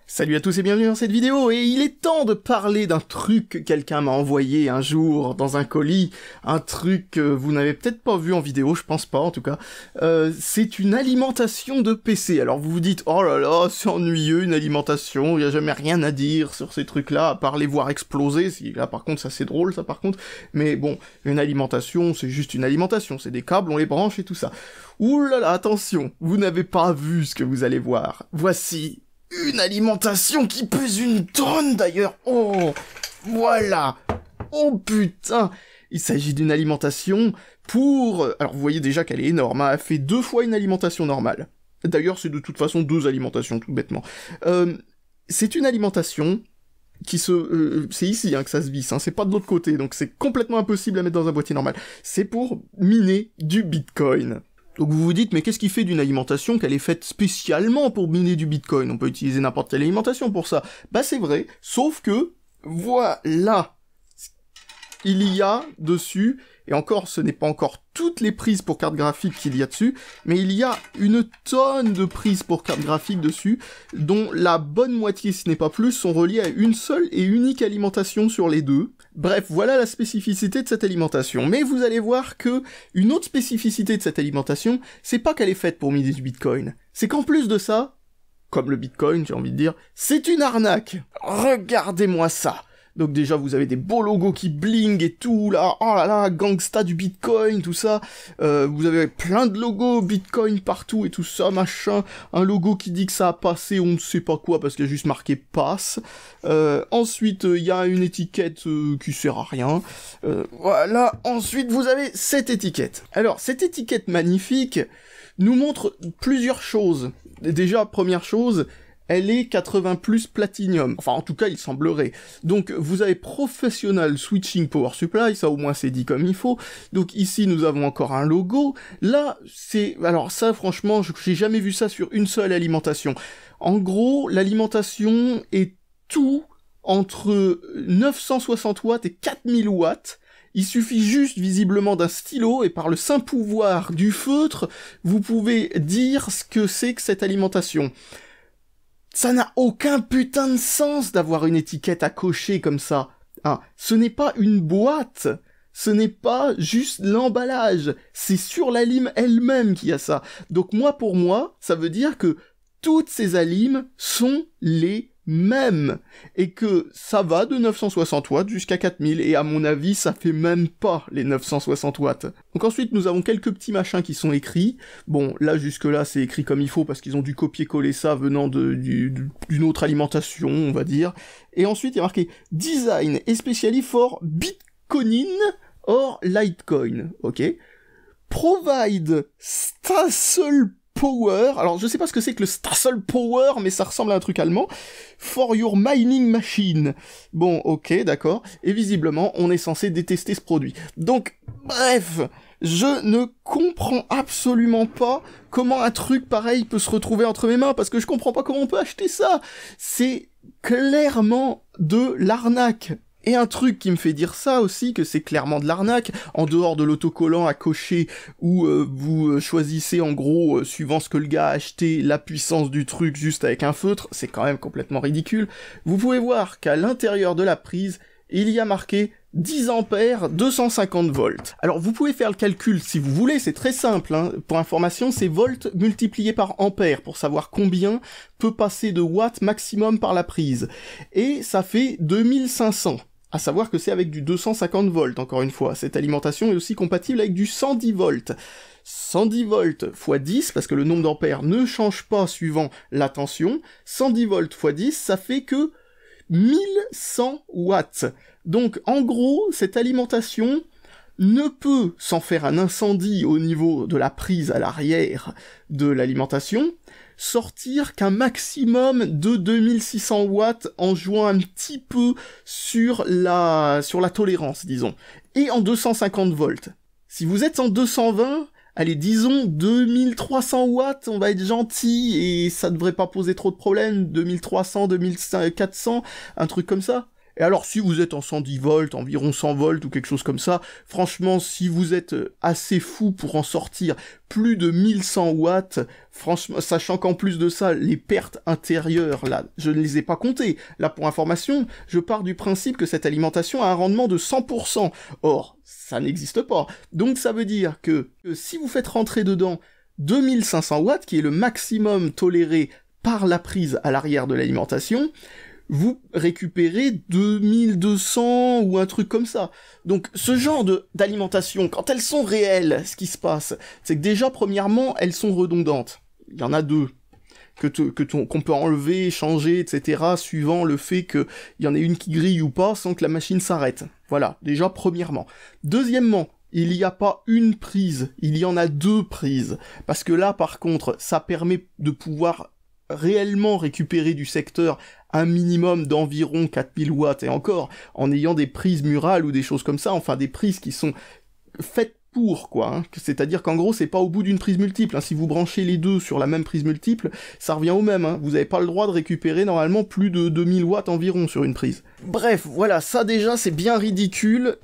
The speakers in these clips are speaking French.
Salut à tous et bienvenue dans cette vidéo, et il est temps de parler d'un truc que quelqu'un m'a envoyé un jour dans un colis, un truc que vous n'avez peut-être pas vu en vidéo, je pense pas en tout cas. C'est une alimentation de PC. Alors vous vous dites, oh là là, c'est ennuyeux une alimentation, il y a jamais rien à dire sur ces trucs-là, à part les voir exploser, là par contre ça c'est drôle ça par contre, mais bon, une alimentation c'est juste une alimentation, c'est des câbles, on les branche et tout ça. Ouh là là, attention, vous n'avez pas vu ce que vous allez voir. Voici une alimentation qui pèse une tonne d'ailleurs. Oh, voilà. Oh putain. Il s'agit d'une alimentation pour... Alors vous voyez déjà qu'elle est énorme, hein. Elle fait 2 fois une alimentation normale. D'ailleurs c'est de toute façon 2 alimentations tout bêtement. C'est une alimentation qui c'est ici hein, que ça se visse, hein. C'est pas de l'autre côté, donc c'est complètement impossible à mettre dans un boîtier normal. C'est pour miner du Bitcoin. Donc vous vous dites, mais qu'est-ce qui fait d'une alimentation qu'elle est faite spécialement pour miner du Bitcoin? On peut utiliser n'importe quelle alimentation pour ça. Bah c'est vrai, sauf que, voilà, il y a dessus, et encore, ce n'est pas encore toutes les prises pour carte graphique qu'il y a dessus, mais il y a une tonne de prises pour carte graphique dessus, dont la bonne moitié, si ce n'est pas plus, sont reliées à une seule et unique alimentation sur les deux. Bref, voilà la spécificité de cette alimentation. Mais vous allez voir que une autre spécificité de cette alimentation, c'est pas qu'elle est faite pour miner du Bitcoin. C'est qu'en plus de ça, comme le Bitcoin, j'ai envie de dire, c'est une arnaque. Regardez-moi ça. Donc déjà, vous avez des beaux logos qui bling et tout, là, oh là là, gangsta du Bitcoin, tout ça. Vous avez plein de logos Bitcoin partout et tout ça, machin. Un logo qui dit que ça a passé, on ne sait pas quoi, parce qu'il y a juste marqué passe. Ensuite, il y a une étiquette qui sert à rien. Voilà, ensuite, vous avez cette étiquette. Alors, cette étiquette magnifique nous montre plusieurs choses. Déjà, première chose... elle est 80 plus Platinum. Enfin, en tout cas, il semblerait. Donc, vous avez Professional Switching Power Supply, ça au moins c'est dit comme il faut. Donc ici, nous avons encore un logo. Là, c'est... alors ça, franchement, j'ai jamais vu ça sur une seule alimentation. En gros, l'alimentation est tout entre 960 watts et 4000 watts. Il suffit juste, visiblement, d'un stylo, et par le saint pouvoir du feutre, vous pouvez dire ce que c'est que cette alimentation. Ça n'a aucun putain de sens d'avoir une étiquette à cocher comme ça. Hein, ce n'est pas une boîte, ce n'est pas juste l'emballage, c'est sur la lime elle-même qu'il y a ça. Donc moi, pour moi, ça veut dire que toutes ces alimes sont les mêmes, et que ça va de 960 watts jusqu'à 4000, et à mon avis, ça fait même pas les 960 watts. Donc ensuite, nous avons quelques petits machins qui sont écrits. Bon, là, jusque-là, c'est écrit comme il faut, parce qu'ils ont dû copier-coller ça venant d'une autre alimentation, on va dire. Et ensuite, il y a marqué « Design especially for Bitcoin or Litecoin », ok. « Provide Stassel Power », alors je sais pas ce que c'est que le Stassel Power, mais ça ressemble à un truc allemand, for your mining machine. Bon, ok, d'accord, et visiblement, on est censé détester ce produit. Donc, bref, je ne comprends absolument pas comment un truc pareil peut se retrouver entre mes mains, parce que je comprends pas comment on peut acheter ça. C'est clairement de l'arnaque. Et un truc qui me fait dire ça aussi, que c'est clairement de l'arnaque, en dehors de l'autocollant à cocher, où vous choisissez en gros, suivant ce que le gars a acheté, la puissance du truc juste avec un feutre, c'est quand même complètement ridicule. Vous pouvez voir qu'à l'intérieur de la prise, il y a marqué 10 ampères, 250 volts. Alors vous pouvez faire le calcul si vous voulez, c'est très simple, hein. Pour information, c'est volts multiplié par ampères, pour savoir combien peut passer de watts maximum par la prise. Et ça fait 2500. À savoir que c'est avec du 250 volts, encore une fois. Cette alimentation est aussi compatible avec du 110 volts. 110 volts x 10, parce que le nombre d'ampères ne change pas suivant la tension. 110 volts x 10, ça fait que 1100 watts. Donc, en gros, cette alimentation ne peut, sans faire un incendie au niveau de la prise à l'arrière de l'alimentation, sortir qu'un maximum de 2600 watts en jouant un petit peu sur la tolérance, disons. Et en 250 volts. Si vous êtes en 220, allez, disons 2300 watts, on va être gentil, et ça devrait pas poser trop de problèmes, 2300, 2400, un truc comme ça. Et alors, si vous êtes en 110 volts, environ 100 volts ou quelque chose comme ça, franchement, si vous êtes assez fou pour en sortir plus de 1100 watts, franchement, sachant qu'en plus de ça, les pertes intérieures, là, je ne les ai pas comptées. Là, pour information, je pars du principe que cette alimentation a un rendement de 100%. Or, ça n'existe pas. Donc, ça veut dire que si vous faites rentrer dedans 2500 watts, qui est le maximum toléré par la prise à l'arrière de l'alimentation, vous récupérez 2200 ou un truc comme ça. Donc ce genre d'alimentation, quand elles sont réelles, ce qui se passe, c'est que déjà, premièrement, elles sont redondantes. Il y en a deux qu'on peut enlever, changer, etc., suivant le fait qu'il y en ait une qui grille ou pas, sans que la machine s'arrête. Voilà, déjà premièrement. Deuxièmement, il n'y a pas une prise, il y en a deux prises. Parce que là, par contre, ça permet de pouvoir réellement récupérer du secteur un minimum d'environ 4000 watts, et encore, en ayant des prises murales ou des choses comme ça, enfin des prises qui sont faites pour, quoi, hein. C'est-à-dire qu'en gros, c'est pas au bout d'une prise multiple, hein. Si vous branchez les deux sur la même prise multiple, ça revient au même, hein. Vous avez pas le droit de récupérer normalement plus de 2000 watts environ sur une prise. Bref, voilà, ça déjà c'est bien ridicule.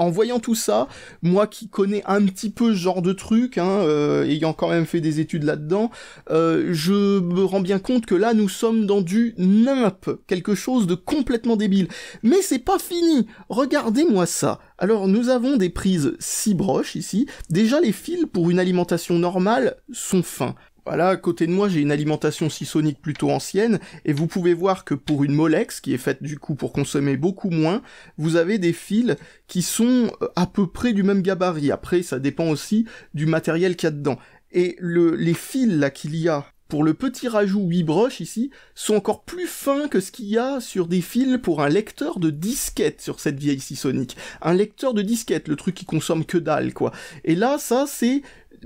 En voyant tout ça, moi qui connais un petit peu ce genre de truc, hein, ayant quand même fait des études là-dedans, je me rends bien compte que là nous sommes dans du nimp, quelque chose de complètement débile. Mais c'est pas fini, regardez-moi ça. Alors nous avons des prises 6 broches ici, déjà les fils pour une alimentation normale sont fins. Voilà, à côté de moi, j'ai une alimentation Seasonic plutôt ancienne, et vous pouvez voir que pour une Molex, qui est faite du coup pour consommer beaucoup moins, vous avez des fils qui sont à peu près du même gabarit. Après, ça dépend aussi du matériel qu'il y a dedans. Et les fils là qu'il y a pour le petit rajout 8 broches ici, sont encore plus fins que ce qu'il y a sur des fils pour un lecteur de disquette sur cette vieille Seasonic. Un lecteur de disquette, le truc qui consomme que dalle, quoi. Et là, ça, c'est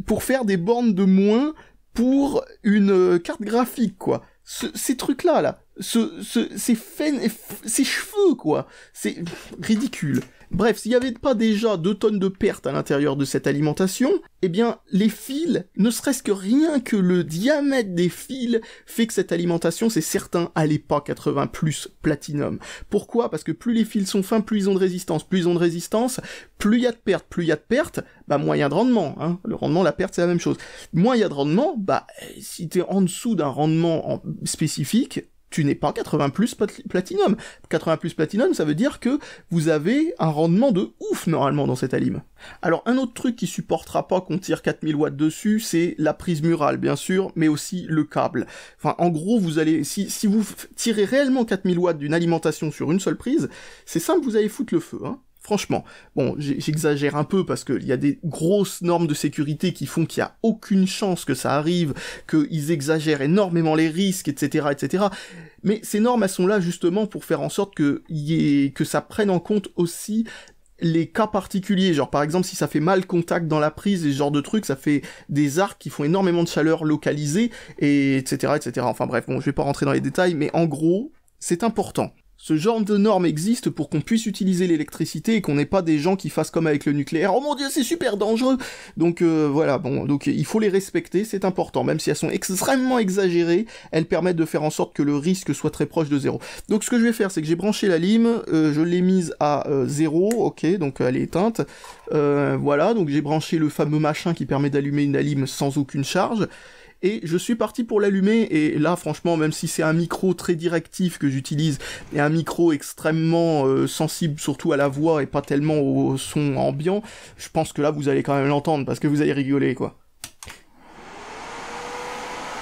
pour faire des bornes de moins pour une carte graphique, quoi. Ces trucs-là, là, ces cheveux, quoi, c'est ridicule. Bref, s'il n'y avait pas déjà 2 tonnes de pertes à l'intérieur de cette alimentation, eh bien, les fils, ne serait-ce que rien que le diamètre des fils, fait que cette alimentation, c'est certain, elle est pas 80 plus platinum. Pourquoi ? Parce que plus les fils sont fins, plus ils ont de résistance. Plus ils ont de résistance, plus il y a de pertes. Plus il y a de pertes, bah, moins il y a de rendement, hein. Le rendement, la perte, c'est la même chose. Moins il y a de rendement, bah, si t'es en dessous d'un rendement spécifique, tu n'es pas 80 plus platinum. 80 plus platinum, ça veut dire que vous avez un rendement de ouf, normalement, dans cette alim. Alors, un autre truc qui supportera pas qu'on tire 4000 watts dessus, c'est la prise murale, bien sûr, mais aussi le câble. Enfin, en gros, vous allez, si vous tirez réellement 4000 watts d'une alimentation sur une seule prise, c'est simple, vous allez foutre le feu, hein. Franchement, bon, j'exagère un peu parce qu'il y a des grosses normes de sécurité qui font qu'il n'y a aucune chance que ça arrive, qu'ils exagèrent énormément les risques, etc., etc. Mais ces normes, elles sont là justement pour faire en sorte que ça prenne en compte aussi les cas particuliers, genre par exemple si ça fait mal contact dans la prise et ce genre de trucs, ça fait des arcs qui font énormément de chaleur localisée, et etc., etc. Enfin bref, bon, je vais pas rentrer dans les détails, mais en gros, c'est important. Ce genre de normes existe pour qu'on puisse utiliser l'électricité et qu'on n'ait pas des gens qui fassent comme avec le nucléaire. Oh mon dieu, c'est super dangereux! Donc voilà, bon, donc il faut les respecter, c'est important. Même si elles sont extrêmement exagérées, elles permettent de faire en sorte que le risque soit très proche de 0. Donc ce que je vais faire, c'est que j'ai branché la lime, je l'ai mise à 0, ok, donc elle est éteinte. Voilà, donc j'ai branché le fameux machin qui permet d'allumer une lime sans aucune charge. Et je suis parti pour l'allumer, et là franchement, même si c'est un micro très directif que j'utilise, et un micro extrêmement sensible surtout à la voix et pas tellement au son ambiant, je pense que là vous allez quand même l'entendre, parce que vous allez rigoler, quoi.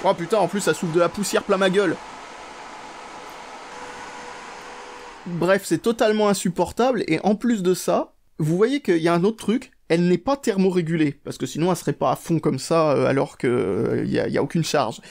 Oh putain, en plus ça souffle de la poussière plein ma gueule. Bref, c'est totalement insupportable, et en plus de ça, vous voyez qu'il y a un autre truc, elle n'est pas thermorégulée, parce que sinon elle serait pas à fond comme ça, alors que y a aucune charge.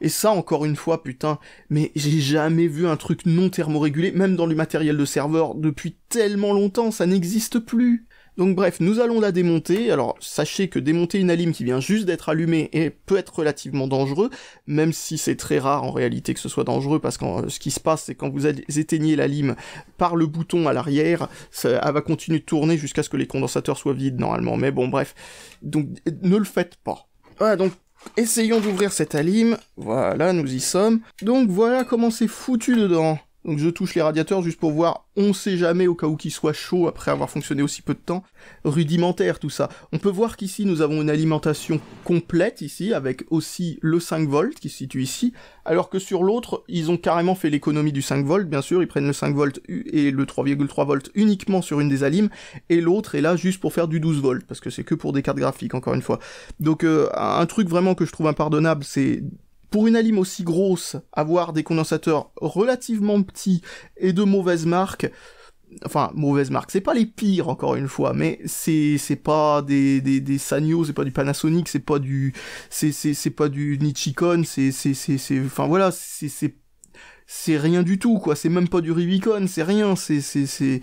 Et ça, encore une fois, putain, mais j'ai jamais vu un truc non thermorégulé, même dans le matériel de serveur, depuis tellement longtemps, ça n'existe plus. Donc bref, nous allons la démonter. Alors sachez que démonter une alim qui vient juste d'être allumée peut être relativement dangereux, même si c'est très rare en réalité que ce soit dangereux, parce que ce qui se passe, c'est quand vous éteignez l'alim par le bouton à l'arrière, elle va continuer de tourner jusqu'à ce que les condensateurs soient vides normalement. Mais bon, bref, donc ne le faites pas. Voilà, donc essayons d'ouvrir cette alim. Voilà, nous y sommes. Donc voilà comment c'est foutu dedans. Donc je touche les radiateurs juste pour voir, on sait jamais au cas où qu'il soit chaud après avoir fonctionné aussi peu de temps. Rudimentaire tout ça. On peut voir qu'ici nous avons une alimentation complète ici, avec aussi le 5 volts qui se situe ici, alors que sur l'autre, ils ont carrément fait l'économie du 5 volts, bien sûr, ils prennent le 5 volts et le 3,3 volts uniquement sur une des alimes, et l'autre est là juste pour faire du 12 volts, parce que c'est que pour des cartes graphiques, encore une fois. Donc un truc vraiment que je trouve impardonnable, c'est... Pour une alim aussi grosse, avoir des condensateurs relativement petits et de mauvaise marque, enfin, mauvaise marque, c'est pas les pires, encore une fois, mais c'est pas des Sanyo, c'est pas du Panasonic, c'est pas du Nichicon, enfin voilà, c'est rien du tout, quoi, c'est même pas du Rubicon, c'est rien, c'est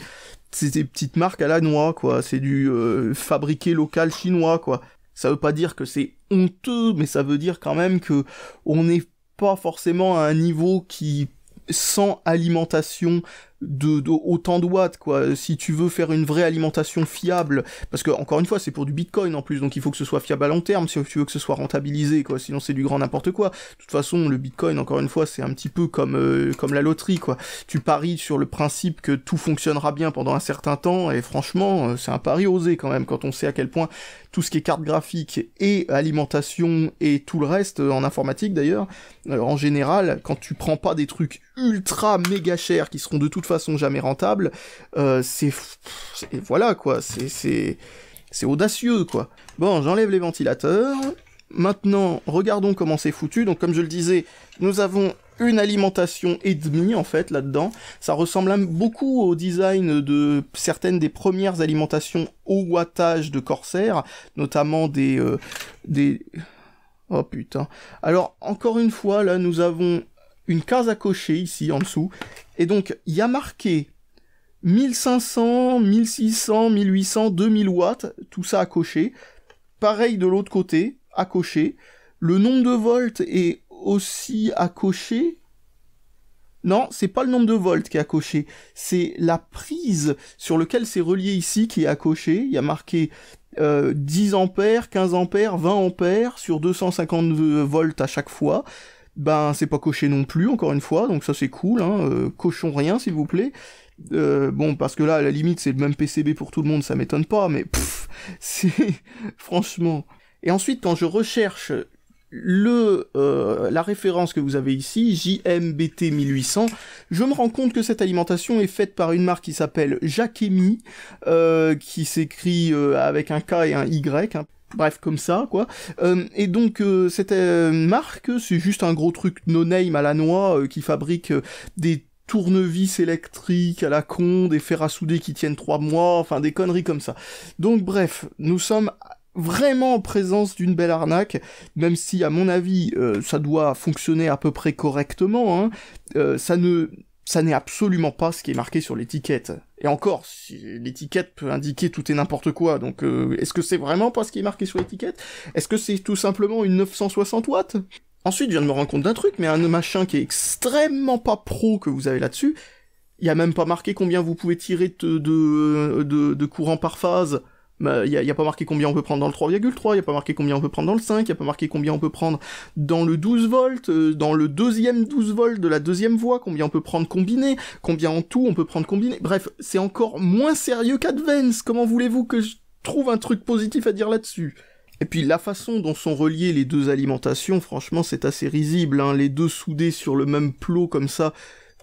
des petites marques à la noix, quoi, c'est du fabriqué local chinois, quoi. Ça veut pas dire que c'est honteux, mais ça veut dire quand même que on n'est pas forcément à un niveau qui, sans alimentation de autant de watts, quoi. Si tu veux faire une vraie alimentation fiable, parce que, encore une fois, c'est pour du bitcoin en plus, donc il faut que ce soit fiable à long terme, si tu veux que ce soit rentabilisé, quoi, sinon c'est du grand n'importe quoi. De toute façon, le bitcoin, encore une fois, c'est un petit peu comme la loterie, quoi. Tu paries sur le principe que tout fonctionnera bien pendant un certain temps, et franchement, c'est un pari osé quand même, quand on sait à quel point tout ce qui est carte graphique et alimentation et tout le reste, en informatique d'ailleurs, en général, quand tu prends pas des trucs ultra méga chers qui seront de toute façon jamais rentables, voilà quoi, c'est audacieux quoi. Bon, j'enlève les ventilateurs. Maintenant, regardons comment c'est foutu. Donc comme je le disais, nous avons une alimentation et demie en fait là-dedans. Ça ressemble beaucoup au design de certaines des premières alimentations au wattage de Corsair, notamment des... Oh putain. Alors, encore une fois, là, nous avons une case à cocher ici, en dessous. Et donc, il y a marqué 1500, 1600, 1800, 2000 watts, tout ça à cocher. Pareil de l'autre côté, à cocher. Le nombre de volts est aussi à cocher. Non, c'est pas le nombre de volts qui est à cocher. C'est la prise sur laquelle c'est relié ici qui est à cocher. Il y a marqué 10 ampères, 15 ampères, 20 ampères sur 250 volts à chaque fois. Ben, c'est pas coché non plus, encore une fois, donc ça c'est cool, hein, cochons rien, s'il vous plaît. Bon, parce que là, à la limite, c'est le même PCB pour tout le monde, ça m'étonne pas, mais c'est... franchement... Et ensuite, quand je recherche la référence que vous avez ici, JMBT 1800, je me rends compte que cette alimentation est faite par une marque qui s'appelle Jacquemi, qui s'écrit avec un K et un Y, hein. Bref, comme ça, quoi. Et donc, cette marque, c'est juste un gros truc no-name à la noix, qui fabrique des tournevis électriques à la con, des fers à souder qui tiennent 3 mois, enfin des conneries comme ça. Donc bref, nous sommes vraiment en présence d'une belle arnaque, même si, à mon avis, ça doit fonctionner à peu près correctement, hein. Ça n'est absolument pas ce qui est marqué sur l'étiquette. Et encore, si l'étiquette peut indiquer tout et n'importe quoi, donc est-ce que c'est vraiment pas ce qui est marqué sur l'étiquette? Est-ce que c'est tout simplement une 960 watts? Ensuite, je viens de me rendre compte d'un truc, mais un machin qui est extrêmement pas pro que vous avez là-dessus, il y a même pas marqué combien vous pouvez tirer de courant par phase. Il y a pas marqué combien on peut prendre dans le 3,3, il y a pas marqué combien on peut prendre dans le 5, il y a pas marqué combien on peut prendre dans le 12 volts, dans le deuxième 12 volts de la deuxième voie, combien on peut prendre combiné, combien en tout on peut prendre combiné. Bref, c'est encore moins sérieux qu'Advance. Comment voulez-vous que je trouve un truc positif à dire là-dessus? Et puis la façon dont sont reliées les deux alimentations, franchement c'est assez risible, hein, les deux soudés sur le même plot comme ça,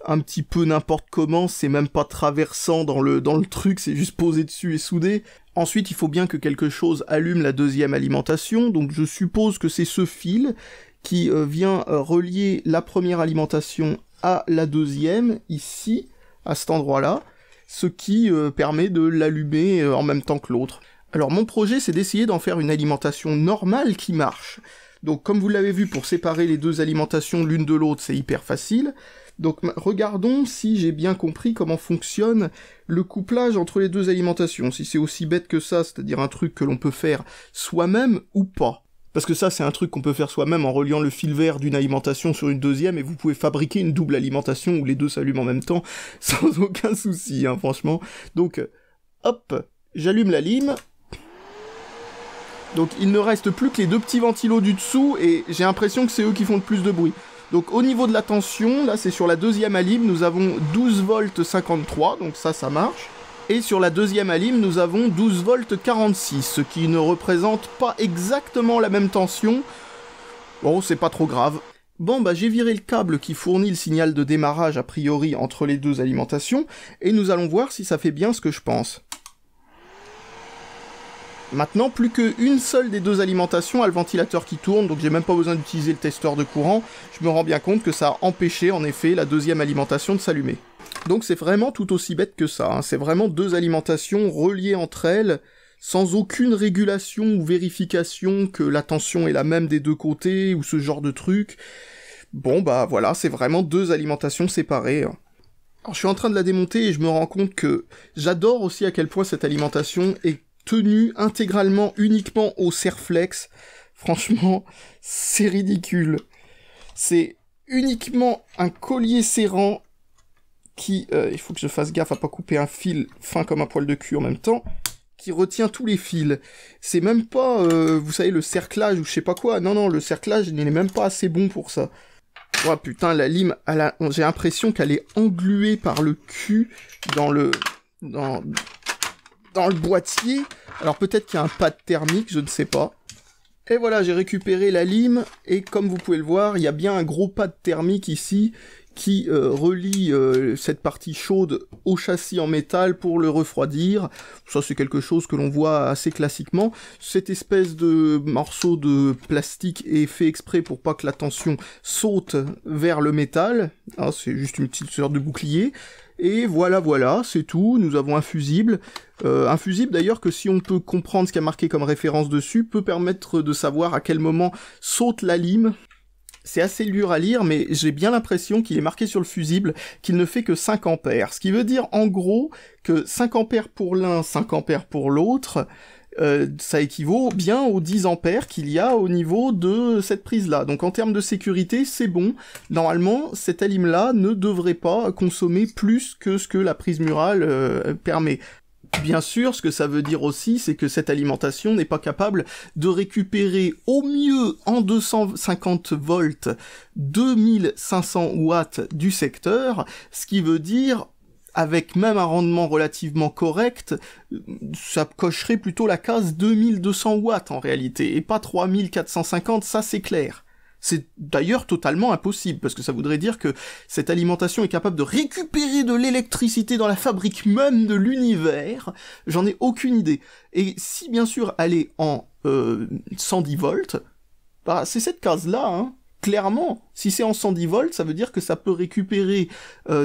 un petit peu n'importe comment, c'est même pas traversant dans le truc, c'est juste posé dessus et soudé. Ensuite, il faut bien que quelque chose allume la deuxième alimentation, donc je suppose que c'est ce fil qui vient relier la première alimentation à la deuxième, ici, à cet endroit-là, ce qui permet de l'allumer en même temps que l'autre. Alors mon projet, c'est d'essayer d'en faire une alimentation normale qui marche. Donc comme vous l'avez vu, pour séparer les deux alimentations l'une de l'autre, c'est hyper facile. Donc regardons si j'ai bien compris comment fonctionne le couplage entre les deux alimentations, si c'est aussi bête que ça, c'est-à-dire un truc que l'on peut faire soi-même ou pas. Parce que ça, c'est un truc qu'on peut faire soi-même en reliant le fil vert d'une alimentation sur une deuxième, et vous pouvez fabriquer une double alimentation où les deux s'allument en même temps, sans aucun souci, hein, franchement. Donc, hop, j'allume la lime. Donc il ne reste plus que les deux petits ventilos du dessous, et j'ai l'impression que c'est eux qui font le plus de bruit. Donc au niveau de la tension, là c'est sur la deuxième alim, nous avons 12 volts 53, donc ça marche. Et sur la deuxième alim, nous avons 12 volts 46, ce qui ne représente pas exactement la même tension. Bon, c'est pas trop grave. Bon, bah j'ai viré le câble qui fournit le signal de démarrage a priori entre les deux alimentations, et nous allons voir si ça fait bien ce que je pense. Maintenant, plus qu'une seule des deux alimentations a le ventilateur qui tourne, donc j'ai même pas besoin d'utiliser le testeur de courant. Je me rends bien compte que ça a empêché, en effet, la deuxième alimentation de s'allumer. Donc c'est vraiment tout aussi bête que ça, hein. C'est vraiment deux alimentations reliées entre elles, sans aucune régulation ou vérification que la tension est la même des deux côtés, ou ce genre de truc. Bon bah voilà, c'est vraiment deux alimentations séparées. Alors je suis en train de la démonter et je me rends compte que j'adore aussi à quel point cette alimentation est tenue intégralement uniquement au Serflex. Franchement, c'est ridicule. C'est uniquement un collier serrant qui... il faut que je fasse gaffe à pas couper un fil fin comme un poil de cul en même temps, qui retient tous les fils. C'est même pas, vous savez, le cerclage ou je sais pas quoi. Non, non, le cerclage n'est même pas assez bon pour ça. Oh putain, la lime, j'ai l'impression qu'elle est engluée par le cul dans le boîtier. Alors peut-être qu'il y a un pad thermique, je ne sais pas. Et voilà, j'ai récupéré la lime, et comme vous pouvez le voir, il y a bien un gros pad thermique ici, qui relie cette partie chaude au châssis en métal pour le refroidir. Ça c'est quelque chose que l'on voit assez classiquement. Cette espèce de morceau de plastique est fait exprès pour pas que la tension saute vers le métal. Ah, c'est juste une petite sorte de bouclier. Et voilà, c'est tout. Nous avons un fusible. Un fusible d'ailleurs que si on peut comprendre ce qu'il y a marqué comme référence dessus, peut permettre de savoir à quel moment saute la lime. C'est assez dur à lire, mais j'ai bien l'impression qu'il est marqué sur le fusible qu'il ne fait que 5 ampères. Ce qui veut dire, en gros, que 5 ampères pour l'un, 5 ampères pour l'autre, ça équivaut bien aux 10 ampères qu'il y a au niveau de cette prise-là. Donc en termes de sécurité, c'est bon. Normalement, cette alim-là ne devrait pas consommer plus que ce que la prise murale permet. Bien sûr, ce que ça veut dire aussi, c'est que cette alimentation n'est pas capable de récupérer au mieux en 250 volts 2500 watts du secteur, ce qui veut dire, avec même un rendement relativement correct, ça cocherait plutôt la case 2200 watts en réalité, et pas 3450, ça c'est clair. C'est d'ailleurs totalement impossible, parce que ça voudrait dire que cette alimentation est capable de récupérer de l'électricité dans la fabrique même de l'univers. J'en ai aucune idée. Et si bien sûr elle est en 110 volts, bah c'est cette case-là, hein. Clairement, si c'est en 110 volts, ça veut dire que ça peut récupérer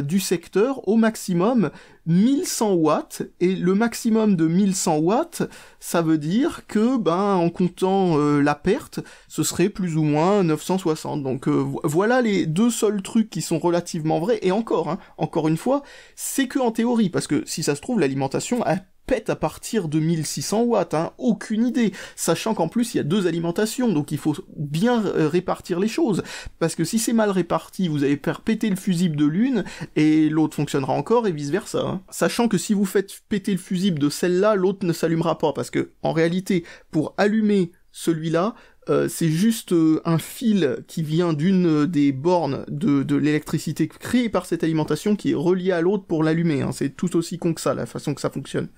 du secteur au maximum 1100 watts, et le maximum de 1100 watts, ça veut dire que, en comptant la perte, ce serait plus ou moins 960. Donc voilà les deux seuls trucs qui sont relativement vrais, et encore, hein, encore une fois, c'est que en théorie, parce que si ça se trouve, l'alimentation pète à partir de 1600 watts, hein, aucune idée, sachant qu'en plus il y a deux alimentations, donc il faut bien répartir les choses, parce que si c'est mal réparti, vous allez faire péter le fusible de l'une, et l'autre fonctionnera encore, et vice versa, hein. Sachant que si vous faites péter le fusible de celle-là, l'autre ne s'allumera pas, parce que, en réalité, pour allumer celui-là, c'est juste un fil qui vient d'une des bornes de l'électricité créée par cette alimentation qui est reliée à l'autre pour l'allumer, hein. C'est tout aussi con que ça, la façon que ça fonctionne.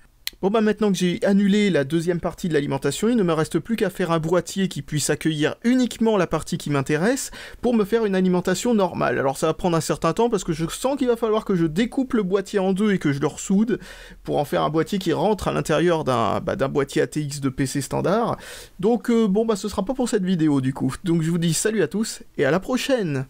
Bon maintenant que j'ai annulé la deuxième partie de l'alimentation, il ne me reste plus qu'à faire un boîtier qui puisse accueillir uniquement la partie qui m'intéresse pour me faire une alimentation normale. Alors ça va prendre un certain temps parce que je sens qu'il va falloir que je découpe le boîtier en deux et que je le ressoude pour en faire un boîtier qui rentre à l'intérieur d'un boîtier ATX de PC standard. Donc ce sera pas pour cette vidéo du coup. Donc je vous dis salut à tous et à la prochaine.